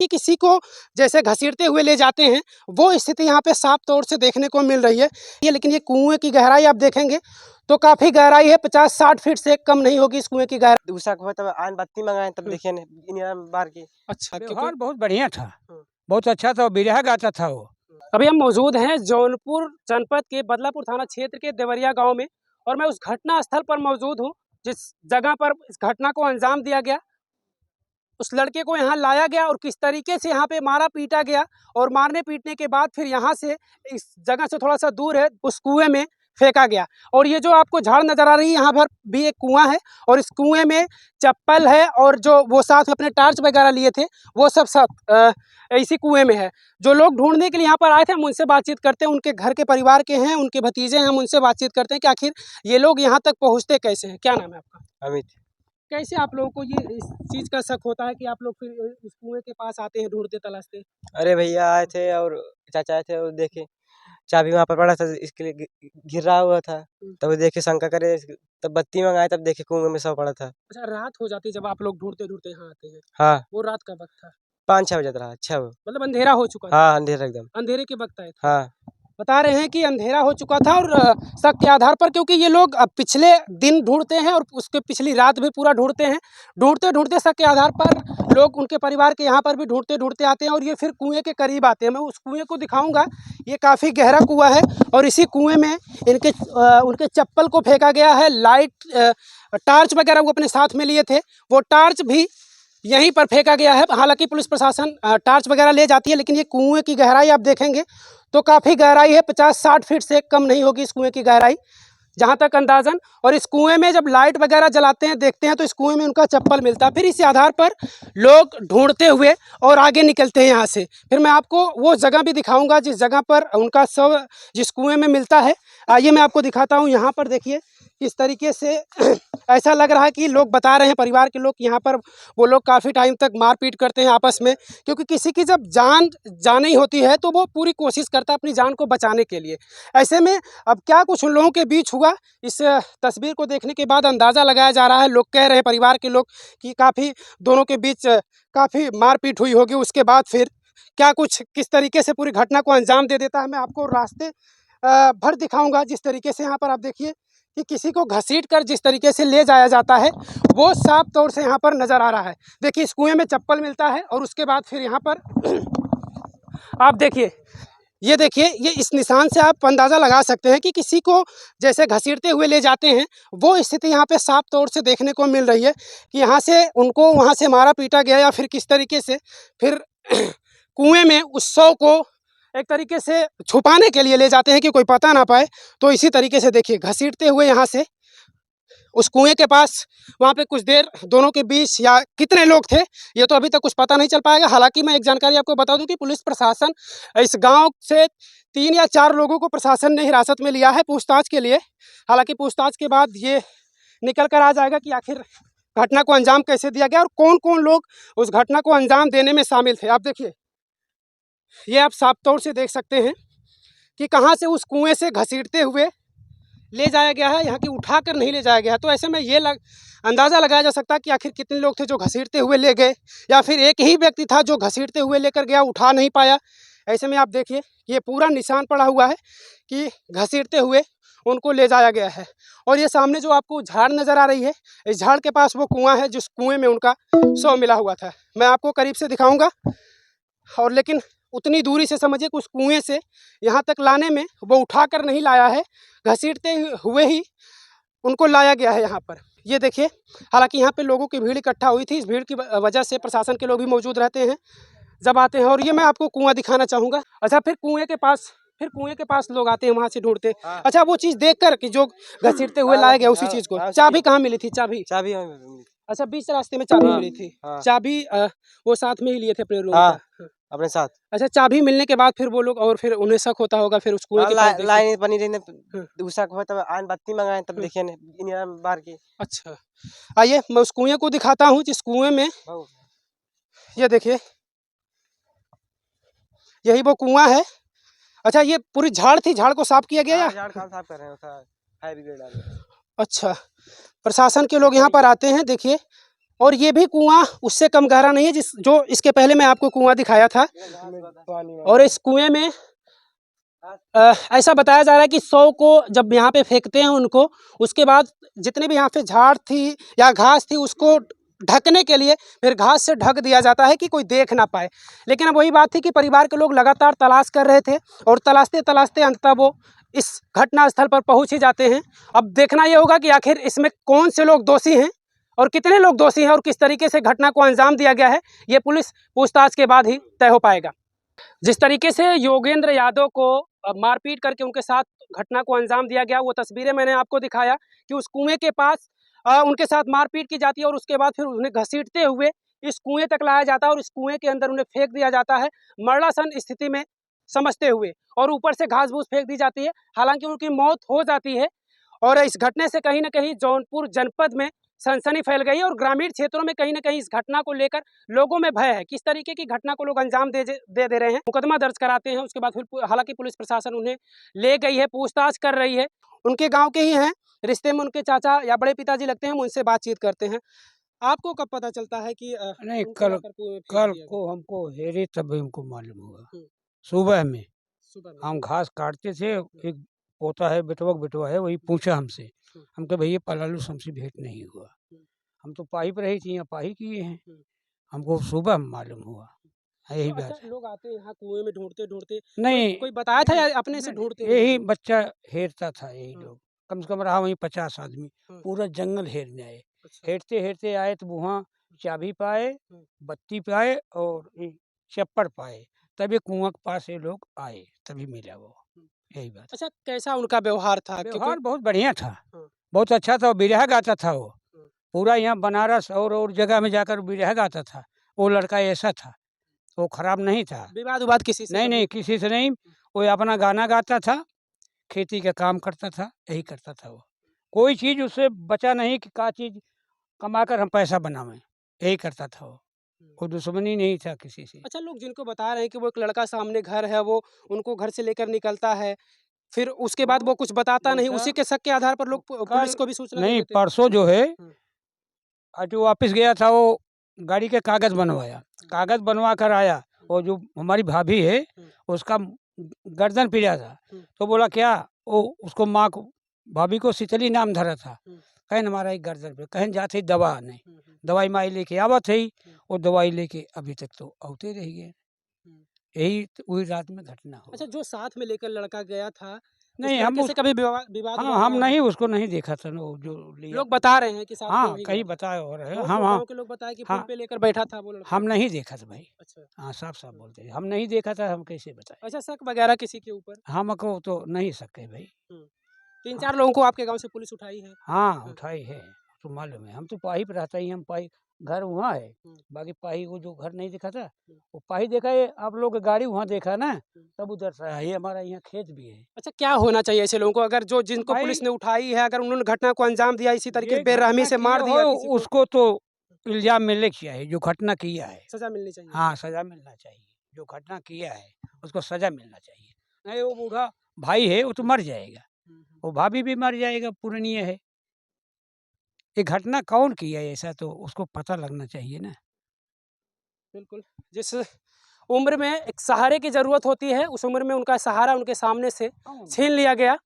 कि किसी को जैसे घसीटते हुए ले जाते हैं, वो स्थिति यहाँ पे साफ तौर से देखने को मिल रही है। लेकिन ये कुएं की गहराई आप देखेंगे तो काफ़ी गहराई है, 50-60 फीट से कम नहीं होगी इस कुएं की गहराई। दूसरा को तब आन बत्ती मंगाए तब देखिए ने इंदिरा बार की। अच्छा, व्यवहार बहुत बढ़िया था, हम्म। बहुत अच्छा था, बिरहा गाता था वो। अभी हम मौजूद हैं जौनपुर जनपद के बदलापुर थाना क्षेत्र के देवरिया गांव में, और मैं उस घटना स्थल पर मौजूद हूं जिस जगह पर इस घटना को अंजाम दिया गया। उस लड़के को यहाँ लाया गया और किस तरीके से यहाँ पे मारा पीटा गया, और मारने पीटने के बाद फिर यहाँ से इस जगह से थोड़ा सा दूर है उस कुएं में फेंका गया। और ये जो आपको झाड़ नज़र आ रही है, यहाँ पर भी एक कुआं है, और इस कुएं में चप्पल है, और जो वो साथ में अपने टार्च वगैरह लिए थे वो सब इसी कुएं में है। जो लोग ढूंढने के लिए यहाँ पर आए थे, हम उनसे बातचीत करते हैं, उनके घर के परिवार के हैं, उनके भतीजे हैं, हम उनसे बातचीत करते हैं कि आखिर ये लोग यहाँ तक पहुँचते कैसे हैं। क्या नाम है आपका? अमित। कैसे आप लोगों को ये इस चीज़ का शक होता है कि आप लोग फिर इस कुएं के पास आते हैं ढूंढते तलाशते? अरे भैया आए थे और चाचा आए थे और देखे चाबी वहाँ पर पड़ा था, इसके लिए गिरा हुआ था। तब देखे शंका करे, तब बत्ती मंगाए तब देखे कुएं में सब पड़ा था। अच्छा, रात हो जाती है जब आप लोग ढूंढते ढूंढते यहाँ आते हैं? हाँ, वो रात का वक्त था, 5-6 बजे रहा। अच्छा वो, मतलब अंधेरा हो चुका था? हाँ अंधेरा एकदम। अंधेरे के वक्त आए थे? हाँ बता रहे हैं कि अंधेरा हो चुका था, और शक के आधार पर, क्योंकि ये लोग पिछले दिन ढूंढते हैं और उसके पिछली रात भी पूरा ढूंढते हैं, ढूंढते ढूंढते शक के आधार पर लोग उनके परिवार के यहाँ पर भी ढूंढते ढूंढते आते हैं, और ये फिर कुएं के करीब आते हैं। मैं उस कुएं को दिखाऊंगा, ये काफ़ी गहरा कुआं है, और इसी कुएं में उनके चप्पल को फेंका गया है। लाइट टार्च वगैरह वो अपने साथ में लिए थे, वो टार्च भी यहीं पर फेंका गया है। हालांकि पुलिस प्रशासन टार्च वगैरह ले जाती है, लेकिन ये कुएं की गहराई आप देखेंगे तो काफ़ी गहराई है, 50-60 फीट से कम नहीं होगी इस कुएं की गहराई जहाँ तक अंदाज़न। और इस कुएं में जब लाइट वगैरह जलाते हैं, देखते हैं, तो इस कुएं में उनका चप्पल मिलता है। फिर इसी आधार पर लोग ढूंढते हुए और आगे निकलते हैं यहाँ से। फिर मैं आपको वो जगह भी दिखाऊंगा जिस जगह पर उनका शव जिस कुएं में मिलता है। आइए मैं आपको दिखाता हूँ। यहाँ पर देखिए किस तरीके से ऐसा लग रहा है कि लोग बता रहे हैं, परिवार के लोग, यहाँ पर वो लोग काफ़ी टाइम तक मारपीट करते हैं आपस में, क्योंकि किसी की जब जान जानी होती है तो वो पूरी कोशिश करता है अपनी जान को बचाने के लिए। ऐसे में अब क्या कुछ उन लोगों के बीच हुआ, इस तस्वीर को देखने के बाद अंदाज़ा लगाया जा रहा है। लोग कह रहे हैं, परिवार के लोग, कि काफ़ी दोनों के बीच काफ़ी मारपीट हुई होगी। उसके बाद फिर क्या कुछ किस तरीके से पूरी घटना को अंजाम दे देता है, मैं आपको रास्ते भर दिखाऊंगा। जिस तरीके से यहाँ पर आप देखिए कि किसी को घसीट कर जिस तरीके से ले जाया जाता है, वो साफ तौर से यहाँ पर नज़र आ रहा है। देखिए इस कुएं में चप्पल मिलता है, और उसके बाद फिर यहाँ पर आप देखिए, ये देखिए, ये इस निशान से आप अंदाज़ा लगा सकते हैं कि किसी को जैसे घसीटते हुए ले जाते हैं, वो स्थिति यहाँ पे साफ तौर से देखने को मिल रही है कि यहाँ से उनको वहाँ से मारा पीटा गया, या फिर किस तरीके से फिर कुएं में उस शव को एक तरीके से छुपाने के लिए ले जाते हैं कि कोई पता ना पाए। तो इसी तरीके से देखिए घसीटते हुए यहाँ से उस कुएं के पास, वहाँ पे कुछ देर दोनों के बीच, या कितने लोग थे ये तो अभी तक कुछ पता नहीं चल पाएगा। हालांकि मैं एक जानकारी आपको बता दूं कि पुलिस प्रशासन इस गांव से 3 या 4 लोगों को प्रशासन ने हिरासत में लिया है पूछताछ के लिए। हालांकि पूछताछ के बाद ये निकल कर आ जाएगा कि आखिर घटना को अंजाम कैसे दिया गया और कौन कौन लोग उस घटना को अंजाम देने में शामिल थे। आप देखिए, ये आप साफ तौर से देख सकते हैं कि कहाँ से उस कुएँ से घसीटते हुए ले जाया गया है, यहाँ की उठा कर नहीं ले जाया गया। तो ऐसे में ये अंदाज़ा लगाया जा सकता है कि आखिर कितने लोग थे जो घसीटते हुए ले गए, या फिर एक ही व्यक्ति था जो घसीटते हुए लेकर गया, उठा नहीं पाया। ऐसे में आप देखिए ये पूरा निशान पड़ा हुआ है कि घसीटते हुए उनको ले जाया गया है। और ये सामने जो आपको झाड़ नज़र आ रही है, इस झाड़ के पास वो कुआँ है जिस कुएँ में उनका शव मिला हुआ था। मैं आपको करीब से दिखाऊँगा, और लेकिन उतनी दूरी से समझिए कि उस कुएँ से यहाँ तक लाने में वो उठा कर नहीं लाया है, घसीटते हुए ही उनको लाया गया है यहाँ पर। ये देखिए, हालांकि यहाँ पे लोगों की भीड़ इकट्ठा हुई थी, इस भीड़ की वजह से प्रशासन के लोग भी मौजूद रहते हैं जब आते हैं। और ये मैं आपको कुआं दिखाना चाहूँगा। अच्छा, फिर कुएं के पास लोग आते हैं वहाँ से ढूंढते। अच्छा, वो चीज़ देख कर कि जो घसीटते हुए लाया गया, उसी चीज़ को। चाबी कहाँ मिली थी? चाबी अच्छा, बीच रास्ते में चाबी मिली थी। चाबी वो साथ में ही लिए थे अपने रूम का? अपने साथ। अच्छा, चाबी मिलने के बाद फिर वो लोग, और फिर उन्हें शक होता होगा, फिर उस कुएं के पास लाइन बनी रही, दूसरा को तब आन बत्ती मंगाए तब देखिए ने इंदिरा बार की। अच्छा, आइए मैं उस कुएं को दिखाता हूँ जिस कुएं में, ये देखिए, यही वो कुआं है। अच्छा, ये पूरी झाड़ थी, झाड़ को साफ किया गया? या झाड़ साफ कर रहे हैं, अच्छा, प्रशासन के लोग यहाँ पर आते हैं। देखिए और ये भी कुआं उससे कम गहरा नहीं है जो इसके पहले मैं आपको कुआं दिखाया था। और इस कुएं में ऐसा बताया जा रहा है कि 100 को जब यहाँ पे फेंकते हैं उनको, उसके बाद जितने भी यहाँ पे झाड़ थी या घास थी उसको ढकने के लिए फिर घास से ढक दिया जाता है कि कोई देख ना पाए। लेकिन अब वही बात थी कि परिवार के लोग लगातार तलाश कर रहे थे और तलाशते तलाशते अंततः वो इस घटना स्थल पर पहुँच ही जाते हैं। अब देखना ये होगा कि आखिर इसमें कौन से लोग दोषी हैं और कितने लोग दोषी हैं और किस तरीके से घटना को अंजाम दिया गया है, ये पुलिस पूछताछ के बाद ही तय हो पाएगा। जिस तरीके से योगेंद्र यादव को मारपीट करके उनके साथ घटना को अंजाम दिया गया, वो तस्वीरें मैंने आपको दिखाया कि उस कुएं के पास उनके साथ मारपीट की जाती है और उसके बाद फिर उन्हें घसीटते हुए इस कुएं तक लाया जाता है और इस कुएं के अंदर उन्हें फेंक दिया जाता है मरणासन स्थिति में समझते हुए, और ऊपर से घास फूस फेंक दी जाती है। हालांकि उनकी मौत हो जाती है और इस घटने से कहीं ना कहीं जौनपुर जनपद में सनसनी फैल गई है और ग्रामीण क्षेत्रों में कहीं ना कहीं इस घटना को लेकर लोगों में भय है। किस तरीके की घटना को लोग अंजाम दे रहे हैं, मुकदमा दर्ज कराते हैं, उसके बाद फिर हालांकि पुलिस प्रशासन उन्हें ले गई है, पूछताछ कर रही है। उनके गांव के ही हैं, रिश्ते में उनके चाचा या बड़े पिताजी लगते हैं, हम उनसे बातचीत करते हैं। आपको कब पता चलता है कि नहीं, उनको कल लाकर कुएं में फेंक कल दिया को हमको हेरे तभी हमको मालूम हुआ। हम्म। सुबह में गया? सुबह में। हम घास काटते थे, एक पोता है बेटवा है, वही पूछा हमसे। हम कहे भैया पलालू से हमसे भेंट नहीं हुआ, हम तो पाही पर रही थी, यहाँ पाही किए हैं, हमको सुबह मालूम हुआ। यही तो बात अच्छा है। लोग आते हैं यहाँ कुएं में ढूंढते ढूंढते, नहीं, कोई बताया था या अपने से ढूंढते हैं? यही बच्चा हेरता था, यही हाँ। लोग कम से कम रहा वहीं 50 आदमी, हाँ। पूरा जंगल हेरने आए। अच्छा। हेरते हेरते आए तो वहाँ चाबी पाए, हम्म। बत्ती पाए और ये चप्पड़ पाए, तभी कुआं के पास ये लोग आए, तभी मिला वो। यही बात। अच्छा, कैसा उनका व्यवहार था? क्योंकि व्यवहार बहुत बढ़िया था, हाँ। बहुत अच्छा था, बिरहा गाता था वो। हाँ। पूरा यहाँ बनारस और जगह में जाकर बिरहा गाता था। वो लड़का ऐसा था, वो खराब नहीं था। विवाद उवाद किसी से नहीं कभी? नहीं, किसी से नहीं, वो अपना गाना गाता था, खेती का काम करता था, यही करता था वो। कोई चीज़ उससे बचा नहीं कि का चीज़ कमा कर हम पैसा बनावें, यही करता था वो। कोई दुश्मनी नहीं था किसी से। अच्छा, लोग जिनको बता रहे हैं कि वो एक लड़का सामने घर है, वो उनको घर से लेकर निकलता है, फिर उसके बाद वो कुछ बताता नहीं, जैसा उसी के शक के आधार पर लोग पुलिस कल को भी सूचना दे नहीं, देते हैं। परसों जो है हम्म। आरटीओ ऑफिस गया था, वो गाड़ी के कागज़ बनवाया, कागज़ बनवा कर आया, और जो हमारी भाभी है उसका गर्दन पीड़ा था, तो बोला क्या, वो उसको माँ को, भाभी को शीतली नाम धरा था, कहें हमारा एक गर्दन पे, कहें जाते दवा नहीं, दवाई माई लेके आवत है, वो दवाई लेके अभी तक तो आते रह गए। यही तो वही रात में घटना हो। अच्छा, जो साथ में लेकर लड़का गया था, उस नहीं, हम लड़के से उस कभी विवाद हुआ हाँ, हम था? नहीं, उसको नहीं देखा था ना, वो जो लिया। लोग बता रहे हैं कि साथ में हाँ, वही कई गया था। बताए हो रहे हैं। बहुत हम लोग हाँ, गाँव के लोग बताए कि पुल हाँ, पे लेकर बैठा था वो लड़का। हम नहीं देखा था भाई। अच्छा। हाँ, साफ-साफ बोलते हैं, हम नहीं देखा था, हम कैसे बताएँ? अच्छा, शक वगैरह किसी के ऊपर? हमको तो नहीं सके भाई। 3-4 लोगों को आपके गाँव से पुलिस उठाई है? हाँ, उठाई है, तो मालूम है। हम तो पाही पे रहता ही, हम पाही घर वहाँ है, बाकी पाही वो जो घर नहीं देखा था, वो पाही देखा है, आप लोग की गाड़ी वहाँ देखा ना, तब उधर से आया। ये हमारा यहाँ खेत भी है। अच्छा, क्या होना चाहिए ऐसे लोगों को, अगर जिनको भाई, पुलिस ने उठाई है, अगर उन्होंने घटना को अंजाम दिया इसी तरीके ये बेरहमी घटना से किया मार दिया हो, किसी को, उसको तो इल्ज़ाम मिलने चाहिए, जो घटना किया है। सजा मिलनी चाहिए? हाँ, सज़ा मिलना चाहिए। जो घटना किया है, उसको सज़ा मिलना चाहिए। नहीं, वो बूढ़ा भाई है, वो तो मर जाएगा, वो भाभी भी मर जाएगा, पूर्णीय है। ये घटना कौन किया है ऐसा, तो उसको पता लगना चाहिए ना। बिल्कुल। जिस उम्र में एक सहारे की ज़रूरत होती है, उस उम्र में उनका सहारा उनके सामने से छीन लिया गया।